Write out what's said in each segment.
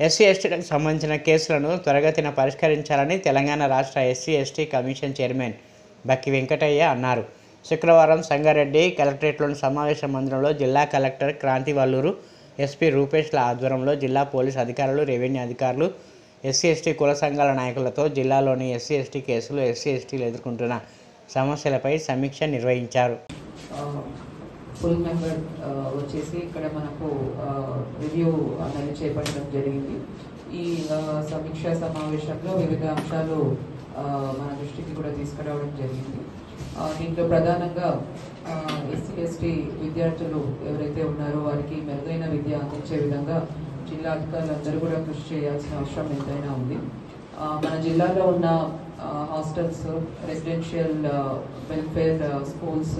SC ఎస్టీలకు సంబంధించిన కేసులను త్వరగతిన పరిష్కరించాలని తెలంగాణ రాష్ట్ర ఎస్సీ ఎస్టీ కమిషన్ చైర్మన్ బక్కి వెంకటయ్య అన్నారు. శుక్రవారం సంగారెడ్డి కలెక్టరేట్లోని సమావేశ మందిరంలో జిల్లా కలెక్టర్ క్రాంతి వల్లూరు, ఎస్పీ రూపేష్ల ఆధ్వర్యంలో జిల్లా పోలీసు అధికారులు, రెవెన్యూ అధికారులు, ఎస్సీ ఎస్టీ కుల సంఘాల నాయకులతో జిల్లాలోని ఎస్సీ ఎస్టీ కేసులు, ఎస్సీ ఎస్టీలు ఎదుర్కొంటున్న సమస్యలపై సమీక్ష నిర్వహించారు. ఫుల్ మెంబర్ వచ్చేసి ఇక్కడ మనకు రివ్యూ అనేది చేపట్టడం జరిగింది. ఈ సమీక్షా సమావేశంలో వివిధ అంశాలు మన దృష్టికి కూడా తీసుకురావడం జరిగింది. దీంట్లో ప్రధానంగా ఎస్సీ ఎస్టీ విద్యార్థులు ఎవరైతే ఉన్నారో వారికి మెరుగైన విద్య అందించే విధంగా జిల్లా అధికారులందరూ కూడా కృషి చేయాల్సిన అవసరం ఎంతైనా ఉంది. మన జిల్లాలో ఉన్న హాస్టల్స్, రెసిడెన్షియల్ వెల్ఫేర్ స్కూల్స్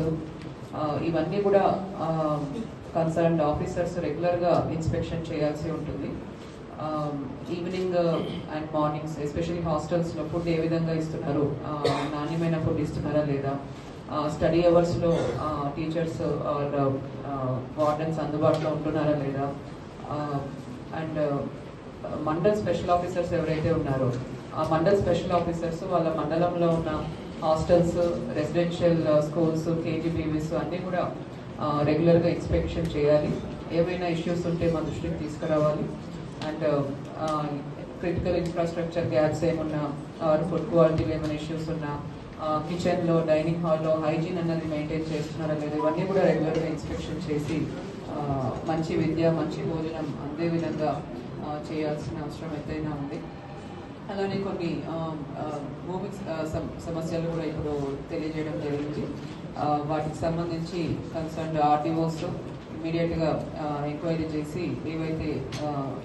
ఇవన్నీ కూడా కన్సర్న్డ్ ఆఫీసర్స్ రెగ్యులర్గా ఇన్స్పెక్షన్ చేయాల్సి ఉంటుంది. ఈవినింగ్ అండ్ మార్నింగ్స్ ఎస్పెషల్లీ హాస్టల్స్లో ఫుడ్ ఏ విధంగా ఇస్తున్నారు, నాణ్యమైన ఫుడ్ ఇస్తున్నారా లేదా, స్టడీ అవర్స్లో టీచర్స్ ఆర్ వార్డెన్స్ అందుబాటులో ఉంటున్నారా లేదా, అండ్ మండల్ స్పెషల్ ఆఫీసర్స్ ఎవరైతే ఉన్నారో ఆ మండల్ స్పెషల్ ఆఫీసర్స్ వాళ్ళ మండలంలో ఉన్న హాస్టల్స్, రెసిడెన్షియల్ స్కూల్స్, కేజీబీవీస్ అన్నీ కూడా రెగ్యులర్గా ఇన్స్పెక్షన్ చేయాలి. ఏవైనా ఇష్యూస్ ఉంటే మా దృష్టికి తీసుకురావాలి. అండ్ క్రిటికల్ ఇన్ఫ్రాస్ట్రక్చర్ గ్యాప్స్ ఏమున్నా, ఫుడ్ క్వాలిటీలో ఏమైనా ఇష్యూస్ ఉన్నా, కిచెన్లో, డైనింగ్ హాల్లో హైజీన్ అన్నది మెయింటైన్ చేస్తున్నారా లేదా, ఇవన్నీ కూడా రెగ్యులర్గా ఇన్స్పెక్షన్ చేసి మంచి విద్య, మంచి భోజనం అందే విధంగా చేయాల్సిన అవసరం ఎంతైనా ఉంది. అలానే కొన్ని భూమికి సమస్యలు కూడా ఇప్పుడు తెలియజేయడం జరిగింది. వాటికి సంబంధించి కన్సర్న్డ్ ఆర్టీఓస్ ఇమీడియట్గా ఎంక్వైరీ చేసి ఏవైతే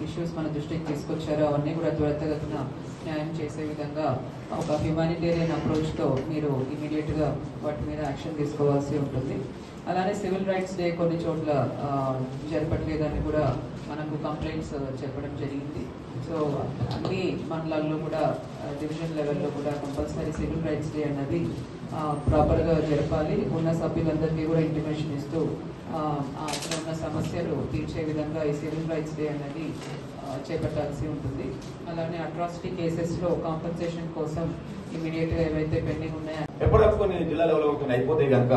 ఇష్యూస్ మన దృష్టికి తీసుకొచ్చారో అవన్నీ కూడా త్వరితగతిన న్యాయం చేసే విధంగా ఒక హ్యుమానిటేరియన్ అప్రోచ్తో మీరు ఇమీడియట్గా వాటి మీద యాక్షన్ తీసుకోవాల్సి ఉంటుంది. అలానే సివిల్ రైట్స్ డే కొన్ని చోట్ల జరపట్లేదని కూడా మనకు కంప్లైంట్స్ చెప్పడం జరిగింది. సో అన్ని మండలాల్లో కూడా డివిజన్ లెవెల్లో కూడా కంపల్సరీ సివిల్ రైట్స్ డే అన్నది ప్రాపర్గా జరపాలి. ఉన్న సభ్యులందరికీ కూడా ఇంటిమేషన్ ఇస్తూ అక్కడ ఉన్న సమస్యలు తీర్చే విధంగా ఈ సివిల్ రైట్స్ డే అన్నది చేపట్టాల్సి ఉంటుంది. అలానే అట్రాసిటీ కేసెస్లో కాంపెన్సేషన్ కోసం ఇమీడియట్గా ఏవైతే పెండింగ్ ఉన్నాయో ఎప్పటికప్పుడు కొన్ని జిల్లా లెవెల్లో కొన్ని అయిపోతే కనుక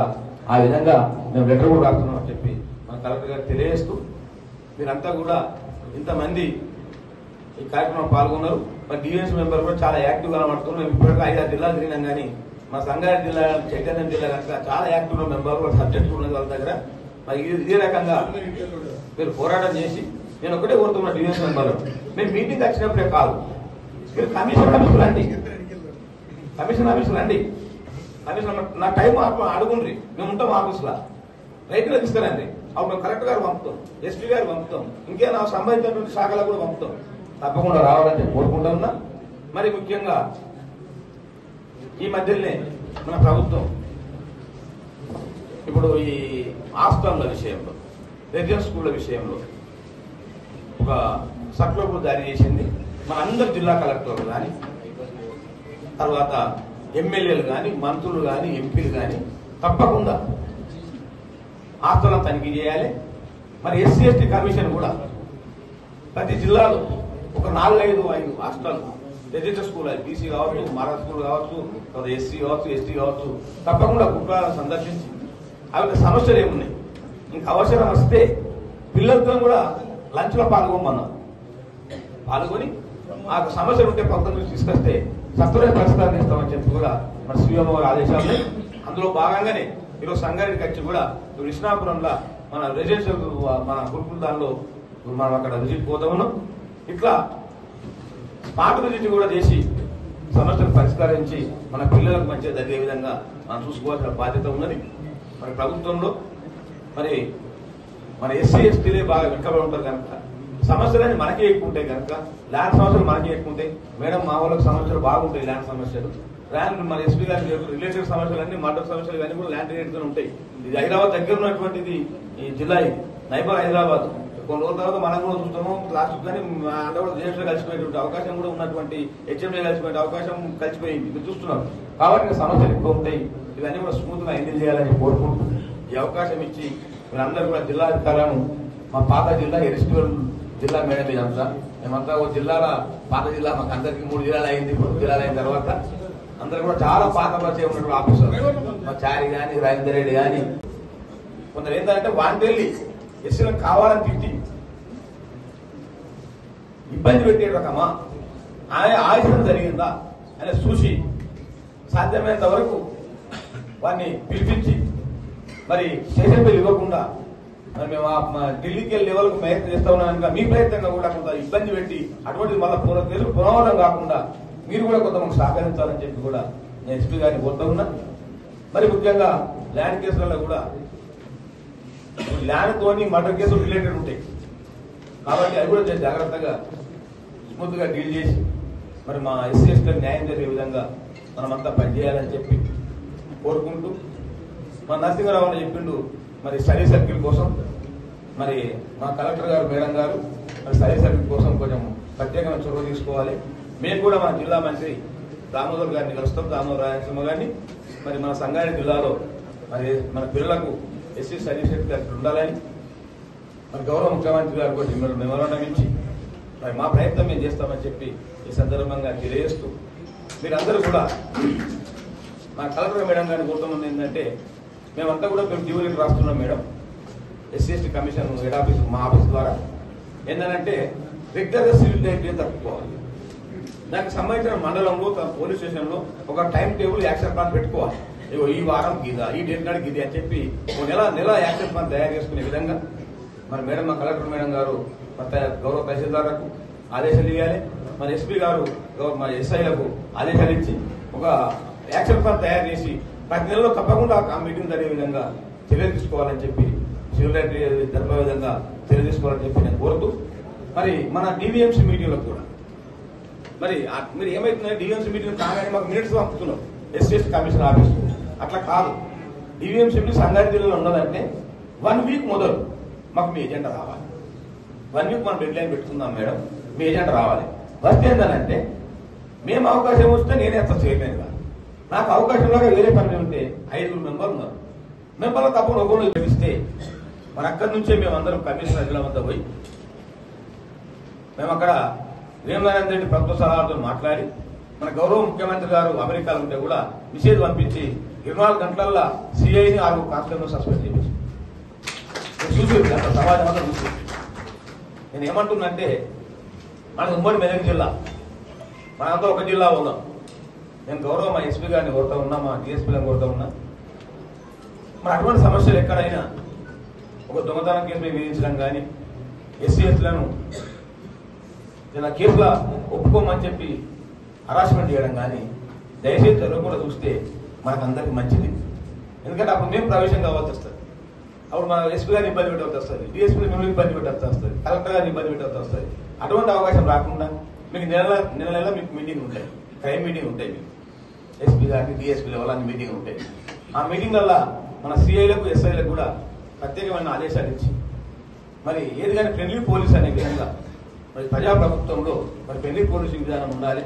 ఆ విధంగా మేము లెటర్ కూడా రాస్తున్నాం అని చెప్పి మన కలెక్టర్ గారు తెలియజేస్తూ, మీరంతా కూడా ఇంతమంది ఈ కార్యక్రమం పాల్గొన్నారు. మరి డిఎస్ మెంబర్ కూడా చాలా యాక్టివ్గా కనబడుతున్నారు. మేము ఇప్పటికీ 5-6 జిల్లాలు తిరిగినాం, కానీ మా సంగారెడ్డి జిల్లా, చైతన్యం జిల్లా కనుక చాలా యాక్టివ్గా మెంబర్ కూడా సబ్జెక్ట్ ఉన్నది వాళ్ళ దగ్గర. మరి ఇదే రకంగా మీరు పోరాటం చేసి, నేను ఒకటే కోరుతున్నా డిఎస్ మెంబర్, మీరు మీటింగ్ వచ్చినప్పుడే కాదు, మీరు కమిషన్ ఆఫీసులు రండి, కమిషన్ ఆఫీసులు రండి, కమిషన్ నా టైం అడుగుండ్రి, మేము ఉంటాం ఆఫీసులో, రైతులు తీసుకురండి. అప్పుడు మేము కలెక్టర్ గారు పంపుతాం, ఎస్పీ గారు పంపుతాం, ఇంకేనా సంబంధించినటువంటి శాఖలకు కూడా పంపుతాం. తప్పకుండా రావాలని కోరుకుంటా ఉన్నా. మరి ముఖ్యంగా ఈ మధ్యలోనే మన ప్రభుత్వం ఇప్పుడు ఈ హాస్టళ్ల విషయంలో, రెసిడెన్షియల్ స్కూళ్ల విషయంలో ఒక సర్కులర్ జారీ చేసింది. మన అందరు జిల్లా కలెక్టర్లు కానీ, తర్వాత ఎమ్మెల్యేలు కానీ, మంత్రులు కానీ, ఎంపీలు కానీ తప్పకుండా హాస్టళ్లను తనిఖీ చేయాలి. మరి ఎస్సీ ఎస్టీ కమిషన్ కూడా ప్రతి జిల్లాలో ఒక 4-5 హాస్టల్, రెసిడెన్షియల్ స్కూల్, బీసీ కావచ్చు, మరాఠా స్కూల్ కావచ్చు, ఎస్సీ కావచ్చు, ఎస్టీ కావచ్చు, తప్పకుండా కుటుంబాలను సందర్శించి అవి సమస్యలు ఏమున్నాయి, ఇంకా అవసరం వస్తే పిల్లలతో కూడా లంచ్లో పాల్గొని ఆ సమస్యలు ఉంటే ప్రభుత్వం తీసుకొస్తే సత్వరమే పరిష్కారం చేస్తామని చెప్పి కూడా మన సీఎం గారు ఆదేశాలు ఉన్నాయి. అందులో భాగంగానే ఈరోజు సంగారెడ్డికి వచ్చి కూడా విష్ణాపురంలో మన రెసిడెన్షియల్ మన గురుకుల దానిలో మనం అక్కడ విజిట్ పోతా ఉన్నాం. ఇట్లా స్మార్ట్ విజిట్ కూడా చేసి సమస్యలు పరిష్కరించి మన పిల్లలకు మంచిగా జరిగే విధంగా మనం చూసుకోవాల్సిన బాధ్యత ఉన్నది. మరి ప్రభుత్వంలో మరి మన ఎస్సీ ఎస్టీలే బాగా వెనుకబడి ఉంటారు కనుక సమస్యలన్నీ మనకే ఎక్కువ ఉంటాయి కనుక, ల్యాండ్ సమస్యలు మనకే ఎక్కువ ఉంటాయి. మేడం మా వాళ్ళకి సమస్యలు బాగుంటాయి, ల్యాండ్ సమస్యలు, ల్యాండ్ మన ఎస్పీ గారి రిలేటెడ్ సమస్యలు అన్ని, మర్డర్ సమస్యలు ఇవన్నీ కూడా ల్యాండ్ రిలేటెడ్ ఉంటాయి. ఇది హైదరాబాద్ దగ్గర ఉన్నటువంటిది ఈ జిల్లా, ఇది నైబర్ హైదరాబాద్. కొన్ని రోజుల తర్వాత మనం కూడా చూస్తాము లాస్ట్, కానీ అంటే కూడా జేఎస్లో కలిసిపోయేటువంటి అవకాశం కూడా ఉన్నటువంటి, హెచ్ఎంఏ కలిసిపోయే అవకాశం కలిసిపోయింది, మీరు చూస్తున్నారు. కాబట్టి సమస్యలు ఎక్కువ ఉంటాయి. ఇవన్నీ కూడా స్మూత్ గా హ్యాండిల్ చేయాలని కోరుకుంటూ ఈ అవకాశం ఇచ్చి మీరందరూ కూడా జిల్లాధికారులను, మా పాత జిల్లా ఎరిస్టూర్ జిల్లా మేడం ఇదంతా మేమంతా ఒక జిల్లాల పాత జిల్లా, మాకు అందరికి 3 జిల్లాలు అయింది. 3 జిల్లాలు అయిన తర్వాత అందరు కూడా చాలా పాత పరిచయం ఉన్నటువంటి ఆఫీసర్, మా చారి కానీ రాజేందర్ రెడ్డి కానీ కొందరు ఏంటంటే వాంటెళ్ళి ఎస్సీలకు కావాలని తిట్టి ఇబ్బంది పెట్టే రకమా, ఆయన ఆయుధం జరిగిందా అని చూసి సాధ్యమైనంత వరకు వారిని పిలిపించి మరి స్టేషన్ బిల్ ఇవ్వకుండా మరి మేము ఢిల్లీకి వెళ్ళే లెవెల్కు ప్రయత్నం చేస్తా ఉన్నాం కనుక మీ ప్రయత్నంగా కూడా కొంత ఇబ్బంది పెట్టి అటువంటిది మళ్ళీ పునరావృతం కాకుండా మీరు కూడా కొంతమంది సహకరించాలని చెప్పి కూడా నేను ఎస్పీ గారిని కోరుతా ఉన్నా. మరి ముఖ్యంగా ల్యాండ్ కేసులలో కూడా ల్యాండ్తోని మర్డర్ కేసులు రిలేటెడ్ ఉంటాయి కాబట్టి అవి కూడా జాగ్రత్తగా స్మూత్ గా డీల్ చేసి మరి మా ఎస్సీ ఎస్టీలకు న్యాయం జరిగే విధంగా మనమంతా పనిచేయాలని చెప్పి కోరుకుంటూ మా నరసింహరావు అని చెప్పిండు మరి స్టడీ సర్కిల్ కోసం మరి మా కలెక్టర్ గారు మేడం గారు మరి స్టడీ సర్కిల్ కోసం కొంచెం ప్రత్యేకమైన చొరవ తీసుకోవాలి. మేము కూడా మన జిల్లా మంత్రి దామోదర్ గారిని కలుస్తాం, దామోదర్ రాయలసీమ గారిని. మరి మన సంగారెడ్డి జిల్లాలో మరి మన పిల్లలకు ఎస్సీ స్టడీ సర్కిల్ ఉండాలని మరి గౌరవ ముఖ్యమంత్రి గారు కూడా మెమోరాండం ఇచ్చి మరి మా ప్రయత్నం మేము చేస్తామని చెప్పి ఈ సందర్భంగా తెలియజేస్తూ మీరందరూ కూడా మా కలెక్టర్ మేడం గారిని కోరుతున్నది ఏంటంటే మేమంతా కూడా మేము డ్యూటీలు రాస్తున్నాం madam. SC ST commission head office మా ఆఫీస్ ద్వారా ఏంటంటే రెగ్యులర్గా సివిల్ డైరెక్టరీ తప్పుకోవాలి. దానికి సంబంధించిన మండలంలో పోలీస్ స్టేషన్లో ఒక టైం టేబుల్ యాక్షన్ ప్లాన్ పెట్టుకోవాలి. ఈ వారం గీదా, ఈ డేట్ నాడు గీది అని చెప్పి ఒక నెల యాక్షన్ ప్లాన్ తయారు చేసుకునే విధంగా మరి మేడం మా కలెక్టర్ మేడం గారు గౌరవ తహసీల్దార్లకు ఆదేశాలు ఇవ్వాలి. మరి ఎస్పీ గారు మా ఎస్ఐలకు ఆదేశాలు ఇచ్చి ఒక యాక్షన్ ప్లాన్ తయారు చేసి ప్రతి నెలలో తప్పకుండా ఆ మీటింగ్ జరిగే విధంగా చర్యలు తీసుకోవాలని చెప్పి సివిల్ డైరెక్టరీ జరిపే విధంగా చర్యలు తీసుకోవాలని చెప్పి నేను కోరుతూ మరి మన డివిఎంసీ మీటింగ్లకు కూడా మరి మీరు ఏమైతుందంటే డివిఎంసీ మీటింగ్ కాగానే మాకు మినిట్స్ పంపుతున్నాం ఎస్సీ ఎస్టీ కమిషన్ ఆఫీస్. అట్లా కాదు, డివిఎంసీ మీటింగ్ సంగారెడ్డి జిల్లాలో ఉన్నదంటే 1 వీక్ మొదలు మాకు మీ ఎజెండా రావాలి. 1 వీక్ మనం డెడ్ లైన్ పెట్టుకుందాం మేడం, మీ ఎజెండా రావాలి. ఫస్ట్ ఏంటంటే మేము అవకాశం వస్తే నేనే అంత చేయలేను కాదు, నాకు అవకాశం లాగా వేరే పని ఉంటే 5 మెంబర్లు ఉన్నారు. మెంబర్లు తప్పకుండా ఒకరు గెలిస్తే మన అక్కడి నుంచే మేమందరం కమిషనర్ జిల్లా వద్ద పోయి మేము అక్కడ వేమనారాయణ రెడ్డి ప్రభుత్వ సలహాలతో మాట్లాడి మన గౌరవ ముఖ్యమంత్రి గారు అమెరికాలో ఉంటే కూడా నిషేధం పంపించి 24 గంటలల్లో సిఐని 6 కానిస్టేబుల్ సస్పెండ్ చేయించి చూసి సమాజం అంతా చూసి నేను ఏమంటున్నంటే మన ఉమ్మడి మెదక్ జిల్లా మనంతా ఒక జిల్లా ఉన్నాం. నేను గౌరవ మా ఎస్పీ గారిని కోరుతా ఉన్నా, మా డిఎస్పీలను కోరుతా ఉన్నా, మరి అటువంటి సమస్యలు ఎక్కడైనా ఒక దొంగతనం కేసు విధించడం కానీ ఎస్సీ ఎస్టీలను కేసుల ఒప్పుకోమని చెప్పి హరాస్మెంట్ చేయడం కానీ దయచేసి జరగకుండా చూస్తే మనకు అందరికి మంచిది. ఎందుకంటే అప్పుడు మేము ప్రవేశం కావాల్సి వస్తుంది, అప్పుడు మన ఎస్పీ గారిని ఇబ్బంది పెట్టవలసి వస్తుంది, డిఎస్పీ మిమ్మల్ని ఇబ్బంది పెట్టవలసి వస్తుంది, కలెక్టర్ గారిని ఇబ్బంది పెట్టవలసి వస్తుంది. అటువంటి అవకాశం రాకుండా మీకు నెల మీకు మీటింగ్ ఉంటాయి, క్రైమ్ మీటింగ్ ఉంటాయి, మీకు ఎస్పీ గారికి డిఎస్పీ లెవెల్ అన్ని మీటింగ్ ఉంటాయి. ఆ మీటింగ్ వల్ల మన సిఐలకు ఎస్ఐలకు కూడా ప్రత్యేకమైన ఆదేశాలు ఇచ్చి మరి ఏది కానీ ఫ్రెండ్లీ పోలీస్ అనే విధంగా మరి ప్రజాప్రభుత్వంలో మరి ఫ్రెండ్లీ పోలీసింగ్ విధానం ఉండాలి.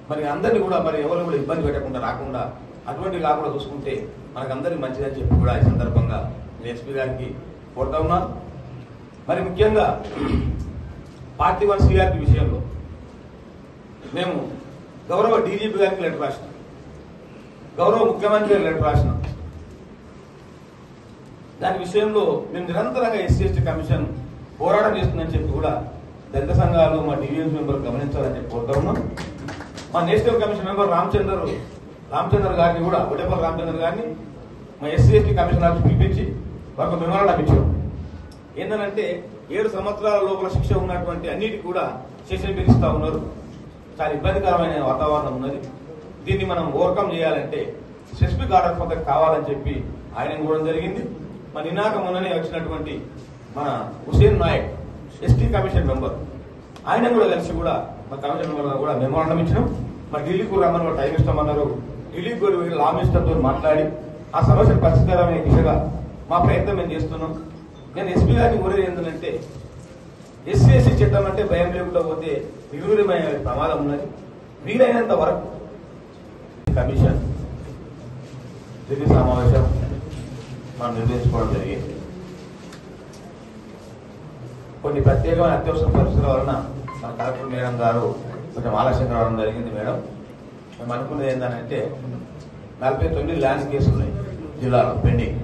మరి అందరినీ కూడా మరి ఎవరు కూడా ఇబ్బంది పెట్టకుండా రాకుండా అటువంటివి కాకుండా చూసుకుంటే మనకు అందరికి మంచిదని చెప్పి కూడా ఈ సందర్భంగా నేను ఎస్పీ గారికి కోరుతా ఉన్నాను. మరి ముఖ్యంగా పార్టీ 1 సిఆర్పీ విషయంలో మేము గౌరవ డీజీపీ గారికి లెటర్ రాసినాం, గౌరవ ముఖ్యమంత్రి గారికి లెటర్ రాసినాం. దాని విషయంలో మేము నిరంతరంగా ఎస్సీ ఎస్టీ కమిషన్ పోరాటం చేస్తుందని చెప్పి కూడా దళిత సంఘాలు మా డివిజన్ మెంబర్ గమనించాలని చెప్పి కోరుతా ఉన్నాం. మా నేషనల్ కమిషన్ మెంబర్ రామచంద్ర గారిని కూడా ఒటేపల్లి రామచంద్ర గారిని మా ఎస్సీ ఎస్టీ కమిషన్ ఆఫీస్ పిలిపించి ఒక మెమోరాండం ఇచ్చాం. ఏంటంటే 7 సంవత్సరాల లోపల శిక్ష ఉన్నటువంటి అన్నిటికీ కూడా సెషన్ పిలుస్తా ఉన్నారు. చాలా ఇబ్బందికరమైన వాతావరణం ఉన్నది. దీన్ని మనం ఓవర్కమ్ చేయాలంటే స్పెసిఫిక్ ఆర్డర్ పద్ధతి కావాలని చెప్పి ఆయన కూడా జరిగింది. మన నినాక మొన్ననే వచ్చినటువంటి మన Hussain Naik ST commission member ఆయన కూడా కలిసి కూడా మా కమిషన్ మెంబర్ కూడా మెమోరాండం ఇచ్చినాం. మరి ఢిల్లీకి రమ్మని వాళ్ళు టైం ఇస్తామన్నారు. ఢిల్లీకి కూడా లా మినిస్టర్తో మాట్లాడి ఆ సమస్యను పరిష్కారమైన దిశగా మా ప్రయత్నం మేము చేస్తున్నాం. నేను ఎస్పీ గారిని కోరేది ఏంటంటే ఎస్సీ ఎస్సీ చట్టం అంటే భయం లేకుండా పోతే నిర్వీర్యమైన ప్రమాదం ఉన్నది. వీలైనంత వరకు కమిషన్ ఢిల్లీ సమావేశం మనం నిర్వహించుకోవడం జరిగింది. కొన్ని ప్రత్యేకమైన అత్యవసర పరిస్థితుల వలన మన కలెక్టర్ మేడం గారు కొంచెం ఆలస్యంగా రావడం జరిగింది. మేడం మేము అనుకున్నది ఏంటంటే 49 ల్యాండ్ కేసులు ఉన్నాయి జిల్లాలో పెండింగ్,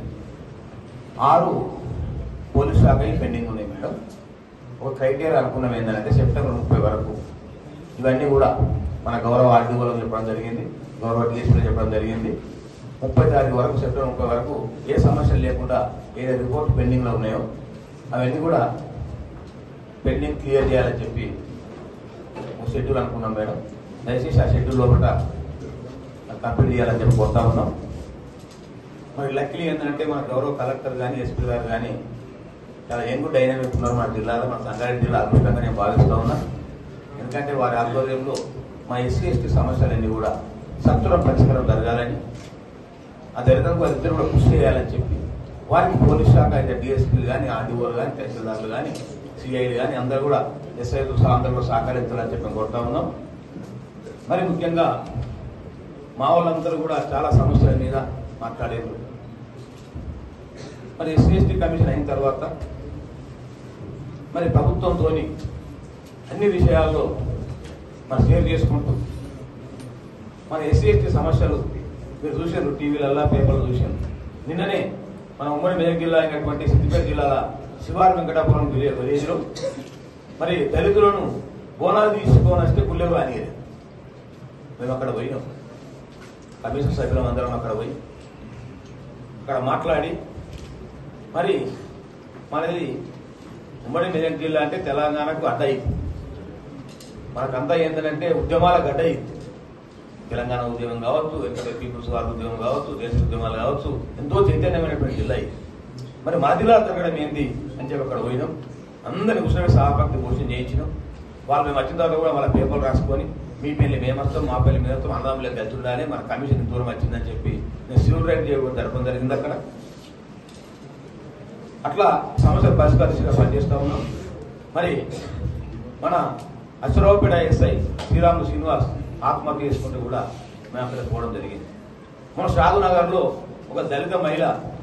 6 పోలీస్ శాఖ పెండింగ్ ఉన్నాయి. మేడం ఒక క్రైటీరియా అనుకున్నాం ఏంటంటే సెప్టెంబర్ 30 వరకు ఇవన్నీ కూడా మన గౌరవ ఆర్డీఓలకు చెప్పడం జరిగింది, గౌరవ డిఎస్పీలో చెప్పడం జరిగింది. 30 తారీఖు వరకు సెప్టెంబర్ 30 వరకు ఏ సమస్యలు లేకుండా ఏదైతే రిపోర్ట్ పెండింగ్లో ఉన్నాయో అవన్నీ కూడా పెండింగ్ క్లియర్ చేయాలని చెప్పి ఒక షెడ్యూల్ అనుకున్నాం. మేడం దయచేసి ఆ షెడ్యూల్ లోపల కంప్లీట్ చేయాలని చెప్పి కోరుతా ఉన్నాం. మరి లక్కీలీ ఏంటంటే మన గౌరవ కలెక్టర్ కానీ ఎస్పీ గారు కానీ చాలా యంగ్ డైనామిక్ ఉన్నారు మన జిల్లాలో, మన సంగారెడ్డి జిల్లా అద్భుతంగా నేను భావిస్తూ ఉన్నా. ఎందుకంటే వారి ఆధ్వర్యంలో మా ఎస్సీ ఎస్టీ సమస్యలన్నీ కూడా సత్వరం పరిష్కారం జరగాలని, ఆ జరగడానికి వారిద్దరు కూడా కృషి చేయాలని చెప్పి వారికి పోలీస్ శాఖ అయితే డిఎస్పీలు కానీ ఆర్డీఓలు కానీ తహసీల్దార్లు కానీ సిఐలు కానీ అందరూ కూడా ఎస్ఐలు అందరూ కూడా సహకరించాలని చెప్పి కోరుతా ఉన్నాం. మరి ముఖ్యంగా మా వాళ్ళందరూ కూడా చాలా సమస్యల మీద మాట్లాడారు. మరి ఎస్సీ ఎస్టీ కమిషన్ అయిన తర్వాత మరి ప్రభుత్వంతో అన్ని విషయాల్లో మనం షేర్ చేసుకుంటూ మన ఎస్సీ ఎస్టీ సమస్యలు మీరు చూశారు, టీవీలలో పేపర్లు చూశాను. నిన్ననే మన ఉమ్మడి మెదక్ జిల్లా అయినటువంటి సిద్దిపేట జిల్లాల శివారు వెంకటాపురం విలేజ్లో మరి దళితులను బోనాలు తీసుకోనొస్తే గుళ్ళెరు అనేది మేము అక్కడ పోయినాం. కమిషన్ సభ్యులం అందరం అక్కడ పోయి అక్కడ మాట్లాడి మరి మనది ఉమ్మడి మెదక్ జిల్లా అంటే తెలంగాణకు అడ్డ అయింది. మనకంతా ఏంటంటే ఉద్యమాల గడ్డ అయింది. తెలంగాణ ఉద్యమం కావచ్చు, వెంకట పీపుల్స్ వార్ ఉద్యమం కావచ్చు, దేశ ఉద్యమాలు కావచ్చు, ఎంతో చైతన్యమైనటువంటి జిల్లా ఇది. మరి మన జిల్లా తగ్గడం ఏంటి అని చెప్పి అక్కడ పోయినాం. అందరిని కూర్చొని సహభక్తి భోజనం చేయించినాం. వాళ్ళు మేము వచ్చిన తర్వాత కూడా వాళ్ళ పేపర్లు రాసుకొని మీ పెళ్లి మేము వస్తాం, మా పెళ్లి మేము వస్తాం, అన్నదమ్ములకు కలిసి ఉండాలి, మన కమిషన్ దూరం వచ్చిందని చెప్పి నేను సివిల్ రైట్ జరపడం జరిగింది అక్కడ. అట్లా సమస్యలు పరిష్కరించగా పనిచేస్తూ ఉన్నాం. మరి మన అశ్వరావుపేట ఎస్ఐ శ్రీరాములు శ్రీనివాస్ ఆత్మహత్య చేసుకుంటూ కూడా మేము అక్కడ పోవడం జరిగింది. మన షాదునగర్లో ఒక దళిత మహిళ